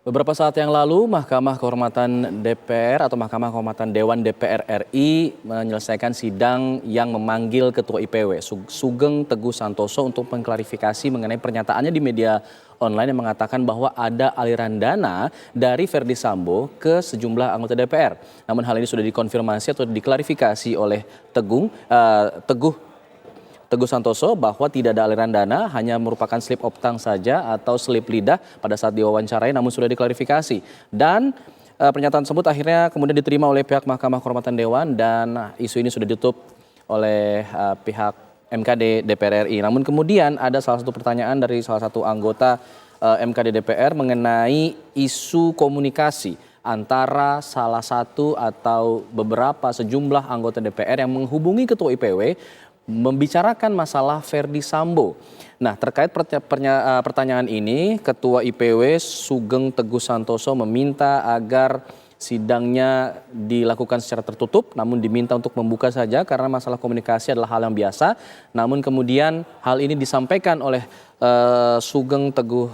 Beberapa saat yang lalu, Mahkamah Kehormatan DPR atau Mahkamah Kehormatan Dewan DPR RI menyelesaikan sidang yang memanggil Ketua IPW, Sugeng Teguh Santoso, untuk mengklarifikasi mengenai pernyataannya di media online yang mengatakan bahwa ada aliran dana dari Verdi Sambo ke sejumlah anggota DPR. Namun hal ini sudah dikonfirmasi atau diklarifikasi oleh Teguh Santoso bahwa tidak ada aliran dana, hanya merupakan slip of tongue saja atau slip lidah pada saat diwawancarai, namun sudah diklarifikasi. Dan pernyataan tersebut akhirnya kemudian diterima oleh pihak Mahkamah Kehormatan Dewan dan isu ini sudah ditutup oleh pihak MKD DPR RI. Namun kemudian ada salah satu pertanyaan dari salah satu anggota MKD DPR mengenai isu komunikasi antara salah satu atau beberapa sejumlah anggota DPR yang menghubungi Ketua IPW membicarakan masalah Verdi Sambo. Nah, terkait pertanyaan ini, Ketua IPW Sugeng Teguh Santoso meminta agar sidangnya dilakukan secara tertutup, namun diminta untuk membuka saja karena masalah komunikasi adalah hal yang biasa. Namun kemudian hal ini disampaikan oleh Sugeng Teguh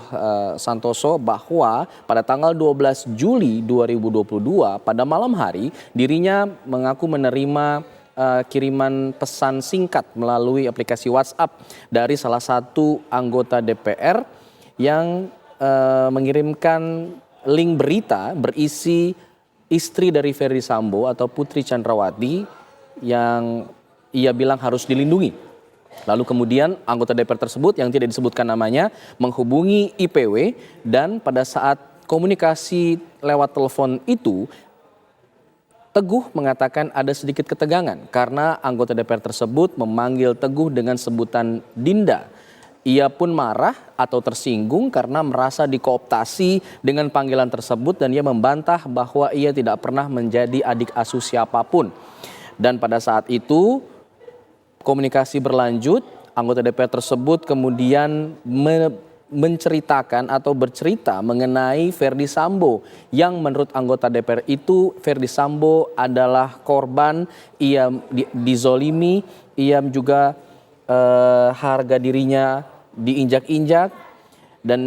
Santoso bahwa pada tanggal 12 Juli 2022 pada malam hari dirinya mengaku menerima kiriman pesan singkat melalui aplikasi WhatsApp dari salah satu anggota DPR yang mengirimkan link berita berisi istri dari Verdi Sambo atau Putri Chandrawati yang ia bilang harus dilindungi. Lalu kemudian anggota DPR tersebut yang tidak disebutkan namanya menghubungi IPW dan pada saat komunikasi lewat telepon itu Teguh mengatakan ada sedikit ketegangan karena anggota DPR tersebut memanggil Teguh dengan sebutan Dinda. Ia pun marah atau tersinggung karena merasa dikooptasi dengan panggilan tersebut dan ia membantah bahwa ia tidak pernah menjadi adik asuh siapapun. Dan pada saat itu komunikasi berlanjut, anggota DPR tersebut kemudian menceritakan atau bercerita mengenai Verdi Sambo yang menurut anggota DPR itu Verdi Sambo adalah korban, ia dizolimi, ia juga harga dirinya diinjak-injak, dan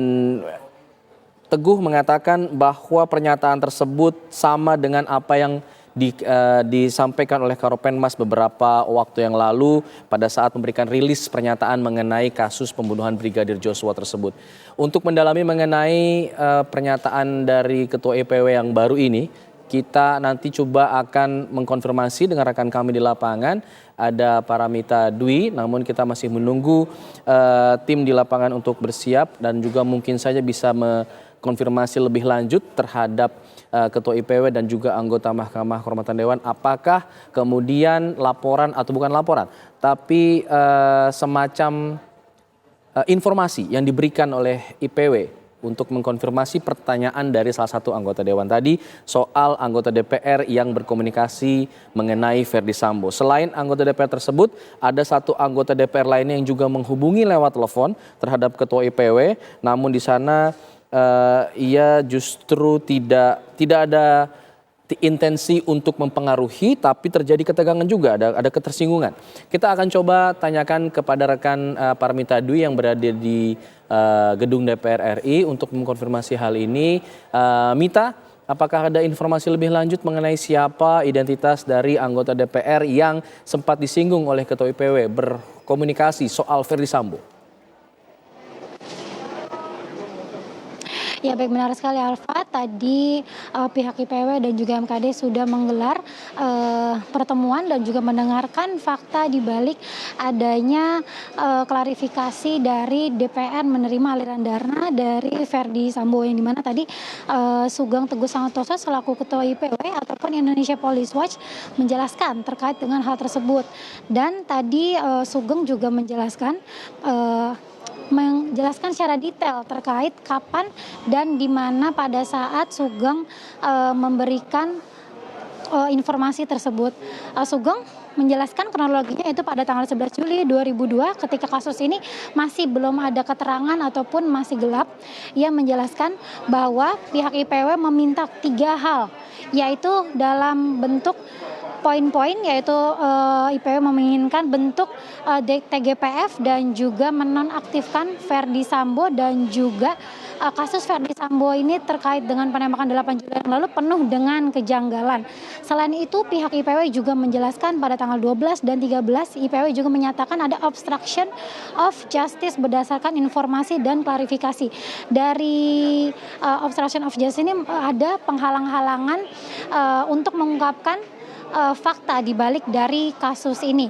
Teguh mengatakan bahwa pernyataan tersebut sama dengan apa yang disampaikan oleh Karopenmas beberapa waktu yang lalu pada saat memberikan rilis pernyataan mengenai kasus pembunuhan Brigadir Joshua tersebut. Untuk mendalami mengenai pernyataan dari Ketua IPW yang baru ini, kita nanti coba akan mengkonfirmasi dengan rekan kami di lapangan, ada Paramita Dwi, namun kita masih menunggu tim di lapangan untuk bersiap dan juga mungkin saja bisa mengkonfirmasi lebih lanjut terhadap Ketua IPW dan juga anggota Mahkamah Kehormatan Dewan, apakah kemudian laporan atau bukan laporan, tapi semacam informasi yang diberikan oleh IPW untuk mengkonfirmasi pertanyaan dari salah satu anggota Dewan tadi soal anggota DPR yang berkomunikasi mengenai Verdi Sambo. Selain anggota DPR tersebut, ada satu anggota DPR lainnya yang juga menghubungi lewat telepon terhadap Ketua IPW, namun di sana ia justru tidak ada intensi untuk mempengaruhi, tapi terjadi ketegangan juga, ada ketersinggungan. Kita akan coba tanyakan kepada rekan Paramita Dwi yang berada di gedung DPR RI untuk mengkonfirmasi hal ini. Mita, apakah ada informasi lebih lanjut mengenai siapa identitas dari anggota DPR yang sempat disinggung oleh Ketua IPW berkomunikasi soal Verdi Sambo? Ya, baik, benar sekali Alfa. Tadi pihak IPW dan juga MKD sudah menggelar pertemuan dan juga mendengarkan fakta di balik adanya klarifikasi dari DPR menerima aliran dana dari Verdi Sambo, yang dimana tadi Sugeng Teguh Santoso selaku Ketua IPW ataupun Indonesia Police Watch menjelaskan terkait dengan hal tersebut. Dan tadi Sugeng juga menjelaskan secara detail terkait kapan dan di mana pada saat Sugeng memberikan informasi tersebut. Sugeng menjelaskan kronologinya itu pada tanggal 11 Juli 2002 ketika kasus ini masih belum ada keterangan ataupun masih gelap. Ia menjelaskan bahwa pihak IPW meminta 3 hal, yaitu dalam bentuk poin-poin, yaitu IPW menginginkan bentuk TGPF dan juga menonaktifkan Verdi Sambo, dan juga kasus Verdi Sambo ini terkait dengan penembakan 8 Juli yang lalu penuh dengan kejanggalan. Selain itu, pihak IPW juga menjelaskan pada tanggal 12 dan 13 IPW juga menyatakan ada obstruction of justice berdasarkan informasi dan klarifikasi. Dari obstruction of justice ini ada penghalang-halangan untuk mengungkapkan fakta di balik dari kasus ini,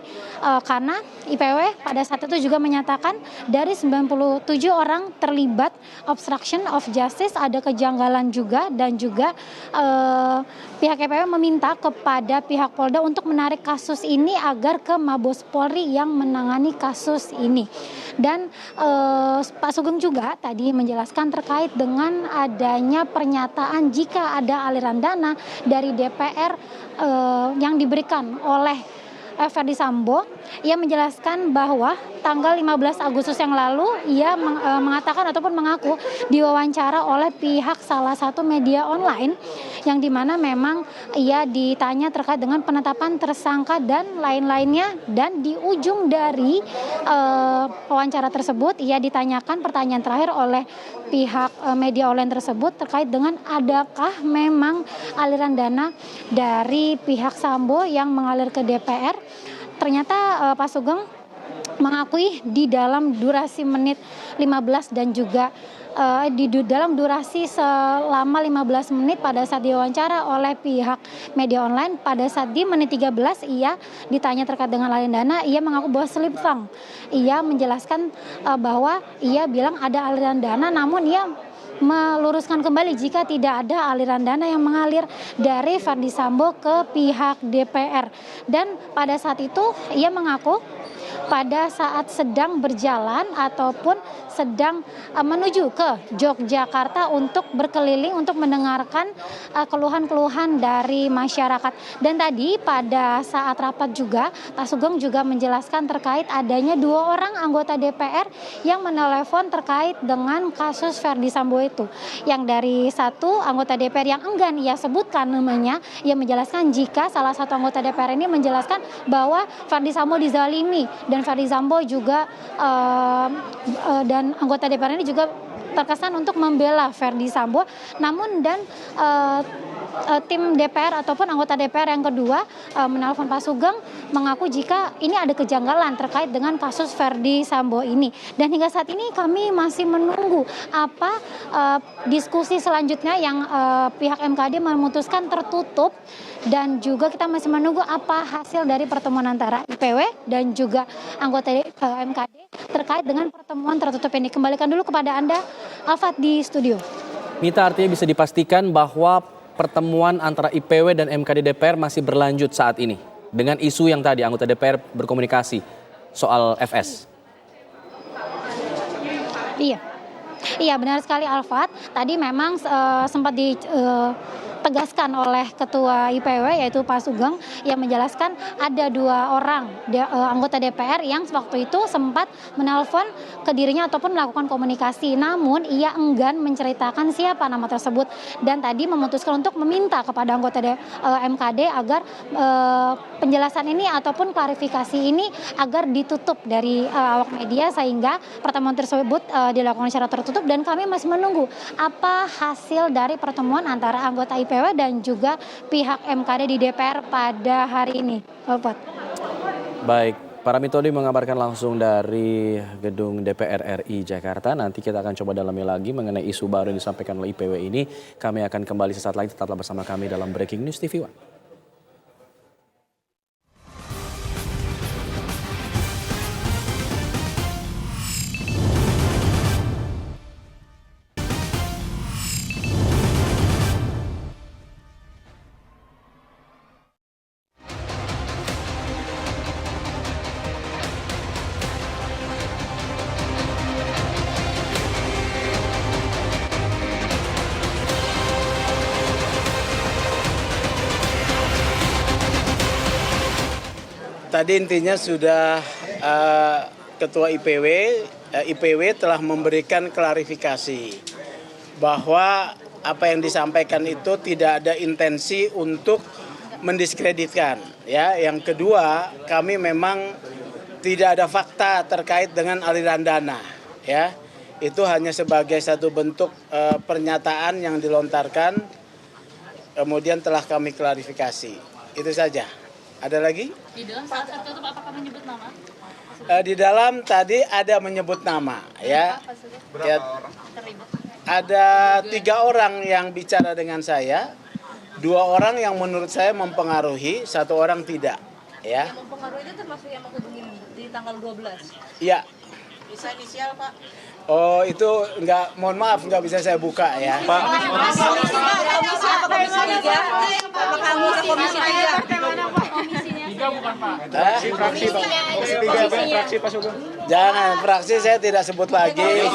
karena IPW pada saat itu juga menyatakan dari 97 orang terlibat obstruction of justice ada kejanggalan juga, dan juga pihak IPW meminta kepada pihak Polda untuk menarik kasus ini agar ke Mabes Polri yang menangani kasus ini. Dan Pak Sugeng juga tadi menjelaskan terkait dengan adanya pernyataan jika ada aliran dana dari DPR yang diberikan oleh Verdi Sambo. Ia menjelaskan bahwa tanggal 15 Agustus yang lalu ia mengatakan ataupun mengaku diwawancara oleh pihak salah satu media online, yang dimana memang ia ditanya terkait dengan penetapan tersangka dan lain-lainnya, dan di ujung dari wawancara tersebut ia ditanyakan pertanyaan terakhir oleh pihak media online tersebut terkait dengan adakah memang aliran dana dari pihak Sambo yang mengalir ke DPR. Ternyata Pak Sugeng mengakui di dalam durasi menit 15 dan juga di dalam durasi selama 15 menit pada saat diwawancara oleh pihak media online, pada saat di menit 13 ia ditanya terkait dengan aliran dana, ia mengaku bahwa slip fund. Ia menjelaskan bahwa ia bilang ada aliran dana, namun ia meluruskan kembali jika tidak ada aliran dana yang mengalir dari Verdi Sambo ke pihak DPR. Dan pada saat itu ia mengaku pada saat sedang berjalan ataupun sedang menuju ke Yogyakarta untuk berkeliling untuk mendengarkan keluhan-keluhan dari masyarakat. Dan tadi pada saat rapat juga Pak Sugeng juga menjelaskan terkait adanya 2 orang anggota DPR yang menelepon terkait dengan kasus Verdi Sambo itu. Yang dari satu anggota DPR yang enggan ia sebutkan namanya, ia menjelaskan jika salah satu anggota DPR ini menjelaskan bahwa Verdi Sambo dizalimi, dan Verdi Sambo juga dan anggota DPR ini juga terkesan untuk membela Verdi Sambo. Namun tim DPR ataupun anggota DPR yang kedua menelpon Pak Sugeng mengaku jika ini ada kejanggalan terkait dengan kasus Verdi Sambo ini. Dan hingga saat ini kami masih menunggu apa diskusi selanjutnya yang pihak MKD memutuskan tertutup, dan juga kita masih menunggu apa hasil dari pertemuan antara IPW dan juga anggota MKD terkait dengan pertemuan tertutup ini. Kembalikan dulu kepada Anda, Alfat, di studio. Mita, artinya bisa dipastikan bahwa pertemuan antara IPW dan MKD DPR masih berlanjut saat ini dengan isu yang tadi anggota DPR berkomunikasi soal FS. Iya benar sekali, Alfat. Tadi memang sempat ditegaskan oleh Ketua IPW yaitu Pak Sugeng yang menjelaskan ada 2 orang anggota DPR yang waktu itu sempat menelpon ke dirinya ataupun melakukan komunikasi, namun ia enggan menceritakan siapa nama tersebut, dan tadi memutuskan untuk meminta kepada anggota MKD agar penjelasan ini ataupun klarifikasi ini agar ditutup dari awak media, sehingga pertemuan tersebut dilakukan secara tertutup. Dan kami masih menunggu apa hasil dari pertemuan antara anggota IPW dan juga pihak MKD di DPR pada hari ini. Baik, Para Mitodi mengabarkan langsung dari gedung DPR RI Jakarta. Nanti kita akan coba dalami lagi mengenai isu baru yang disampaikan oleh IPW ini. Kami akan kembali sesaat lagi, tetaplah bersama kami dalam Breaking News TV One. Tadi intinya sudah Ketua IPW telah memberikan klarifikasi bahwa apa yang disampaikan itu tidak ada intensi untuk mendiskreditkan. Ya, yang kedua, kami memang tidak ada fakta terkait dengan aliran dana. Ya, itu hanya sebagai satu bentuk pernyataan yang dilontarkan, kemudian telah kami klarifikasi. Itu saja. Ada lagi? Di dalam saat tertutup apakah menyebut nama? Di dalam tadi ada menyebut nama. Ya. Ya, Terlibat. ada 3 orang yang bicara dengan saya. 2 orang yang menurut saya mempengaruhi, 1 orang tidak. Ya. Yang mempengaruhi itu termasuk yang menghubungi di tanggal 12. Iya. Bisa inisial, Pak? Oh, itu enggak, mohon maaf nggak bisa saya buka ya. Komisi tiga? Apakah anggota komisi tiga? Jangan, fraksi saya tidak sebut lagi.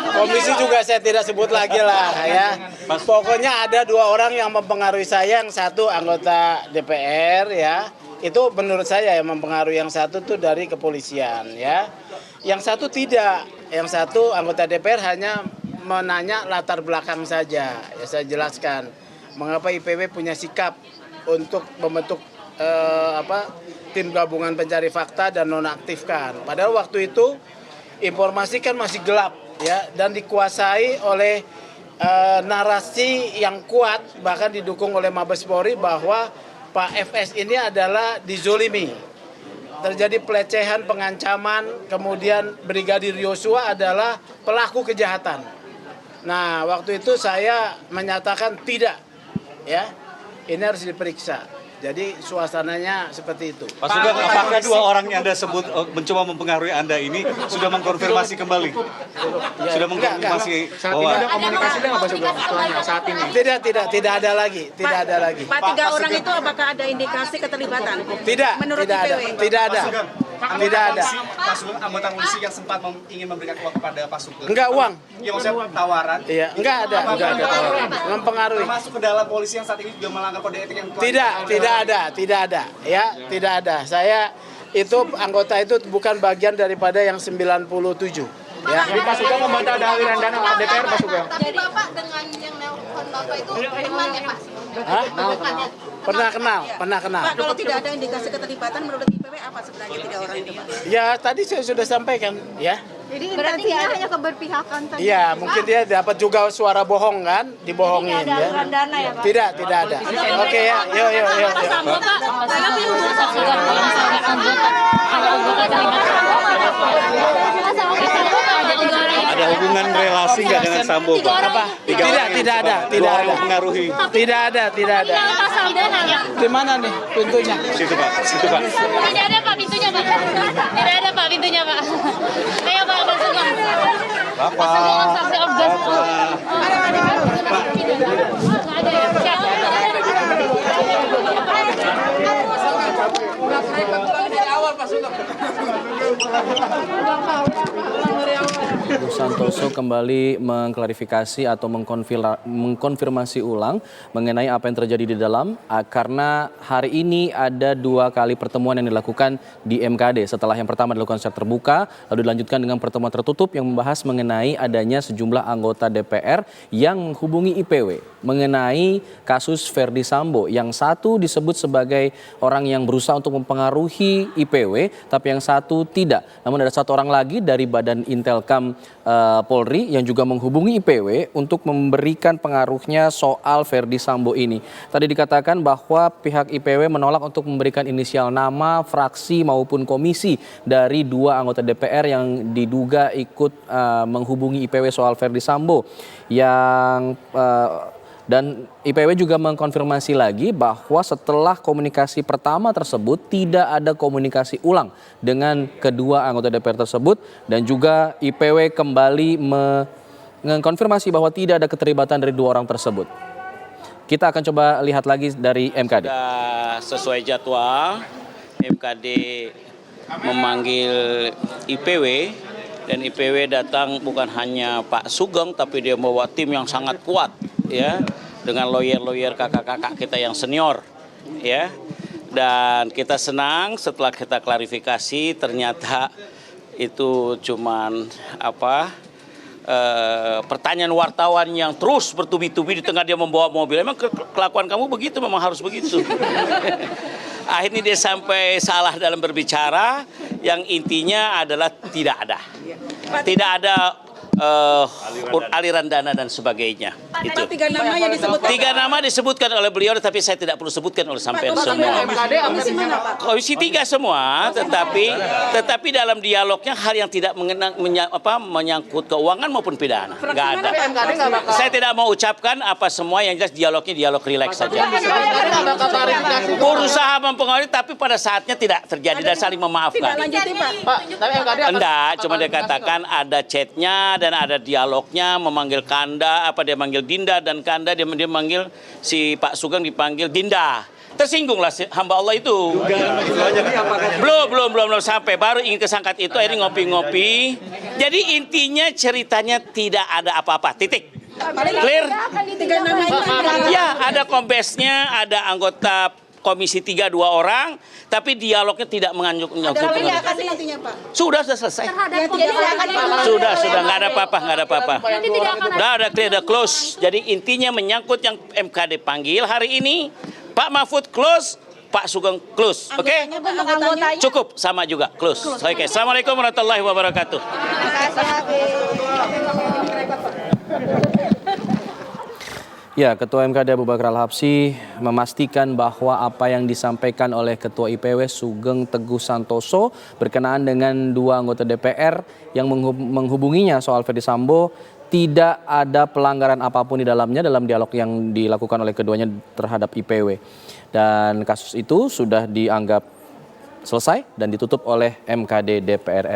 Komisi juga saya tidak sebut lagi lah ya. Pokoknya ada 2 orang yang mempengaruhi saya, yang satu anggota DPR ya. Itu menurut saya yang mempengaruhi, yang satu tuh dari kepolisian ya. Yang satu tidak, yang satu anggota DPR hanya menanya latar belakang saja. Ya saya jelaskan mengapa IPW punya sikap untuk membentuk tim gabungan pencari fakta dan nonaktifkan. Padahal waktu itu informasi kan masih gelap ya, dan dikuasai oleh narasi yang kuat, bahkan didukung oleh Mabes Polri bahwa Pak FS ini adalah dizolimi. Terjadi pelecehan, pengancaman, kemudian Brigadir Yosua adalah pelaku kejahatan. Nah, waktu itu saya menyatakan tidak, ya, ini harus diperiksa. Jadi suasananya seperti itu. Pak Sugeng, apakah 2 orang yang Anda sebut mencoba mempengaruhi Anda ini sudah mengkonfirmasi kembali? Sudah mengkonfirmasi bahwa ada komunikasi dengan Pak Sugeng saat ini? Tidak ada lagi, tidak ada lagi. Pak, 3 orang itu apakah ada indikasi keterlibatan? Tidak, Menurut tidak ada, IPW? tidak ada. Tidak ada. Pak Sugeng, anggota polisi yang sempat ingin memberikan uang kepada Pak Sugeng. Enggak uang. Ya maksudnya tawaran. Iya, enggak ada mempengaruhi. Masuk ke dalam polisi yang saat ini juga melanggar kode etik yang Tidak ada. Ya, tidak ada. Saya itu anggota itu bukan bagian daripada yang 97. Ya. Jadi Pak Sugeng membantah ada aliran dana DPR, Pak Sugeng. Jadi Bapak dengan yang nelpon Bapak itu teman ya Pak? Hah? Pernah kenal. Pak, kalau tidak ada indikasi keterlibatan menurut IPW apa sebenarnya 3 orang itu, Pak? Ya, tadi saya sudah sampaikan, ya. Jadi intensinya hanya keberpihakan saja. Iya, mungkin dia dapat juga suara bohong kan, dibohongin ya. dana ya Pak? Tidak ada. Oke ya, yuk. ada hubungan relasi nggak dengan Sambo, Pak? Apa? Tidak ada. Mempengaruhi. Tidak ada. Di mana nih pintunya? Situ, Pak. Tidak ada, Pak, pintunya, Pak. Tidak ada, Pak, pintunya, Pak. Ayo, Pak, Pak Sugeng. Pak Sugeng, saksi orgas. Nggak ada ya? Santoso kembali mengklarifikasi atau mengkonfirmasi ulang mengenai apa yang terjadi di dalam, karena hari ini ada 2 kali pertemuan yang dilakukan di MKD. Setelah yang pertama dilakukan secara terbuka, lalu dilanjutkan dengan pertemuan tertutup yang membahas mengenai adanya sejumlah anggota DPR yang menghubungi IPW mengenai kasus Verdi Sambo. Yang satu disebut sebagai orang yang berusaha untuk mempengaruhi IPW, tapi yang satu tidak. Namun ada 1 orang lagi dari Badan Intelkam Polri yang juga menghubungi IPW untuk memberikan pengaruhnya soal Verdi Sambo ini. Tadi dikatakan bahwa pihak IPW menolak untuk memberikan inisial nama, fraksi maupun komisi dari 2 anggota DPR yang diduga ikut menghubungi IPW soal Verdi Sambo. Dan IPW juga mengkonfirmasi lagi bahwa setelah komunikasi pertama tersebut tidak ada komunikasi ulang dengan kedua anggota DPR tersebut, dan juga IPW kembali mengkonfirmasi bahwa tidak ada keterlibatan dari 2 orang tersebut. Kita akan coba lihat lagi dari MKD. Sesuai jadwal, MKD memanggil IPW, dan IPW datang bukan hanya Pak Sugeng, tapi dia membawa tim yang sangat kuat, ya, dengan lawyer kakak-kakak kita yang senior, ya. Dan kita senang setelah kita klarifikasi ternyata itu cuman pertanyaan wartawan yang terus bertubi-tubi di tengah dia membawa mobil. Emang kelakuan kamu begitu, memang harus begitu. Akhirnya dia sampai salah dalam berbicara, yang intinya adalah tidak ada aliran dana dan sebagainya. Itu. Tiga nama yang disebutkan. Tiga nama disebutkan oleh beliau, tapi saya tidak perlu sebutkan oleh sampean semua. Komisi 3 semua, tetapi dalam dialognya hal yang tidak menyangkut keuangan maupun pidana, nggak ada. Saya tidak mau ucapkan apa semua, yang jelas dialognya dialog rileks saja. Berusaha mempengaruhi, tapi pada saatnya tidak terjadi dan saling memaafkan. Enggak, cuma dia katakan ada chatnya dan ada dialognya, memanggil Kanda, dia manggil Dinda, dan Kanda dia manggil si Pak Sugeng dipanggil Dinda. Tersinggung lah hamba Allah itu. Belum sampai, baru ingin kesangkat itu, akhirnya ngopi-ngopi. Jadi intinya ceritanya tidak ada apa-apa, titik. Clear? Ya, ada kombesnya, ada anggota Komisi 3 2 orang, tapi dialognya tidak menyangkut. Sudah selesai. Sudah nggak ada apa-apa. Udah clear, udah close. Jadi intinya menyangkut yang MKD panggil hari ini, Pak Mahfud close, Pak Sugeng close. Oke? Cukup, sama juga close. Oke. Assalamualaikum warahmatullahi wabarakatuh. Ya, Ketua MKD Abu Bakar Al-Habsyi memastikan bahwa apa yang disampaikan oleh Ketua IPW Sugeng Teguh Santoso berkenaan dengan dua anggota DPR yang menghubunginya soal Ferdy Sambo, tidak ada pelanggaran apapun di dalamnya dalam dialog yang dilakukan oleh keduanya terhadap IPW. Dan kasus itu sudah dianggap selesai dan ditutup oleh MKD DPR RI.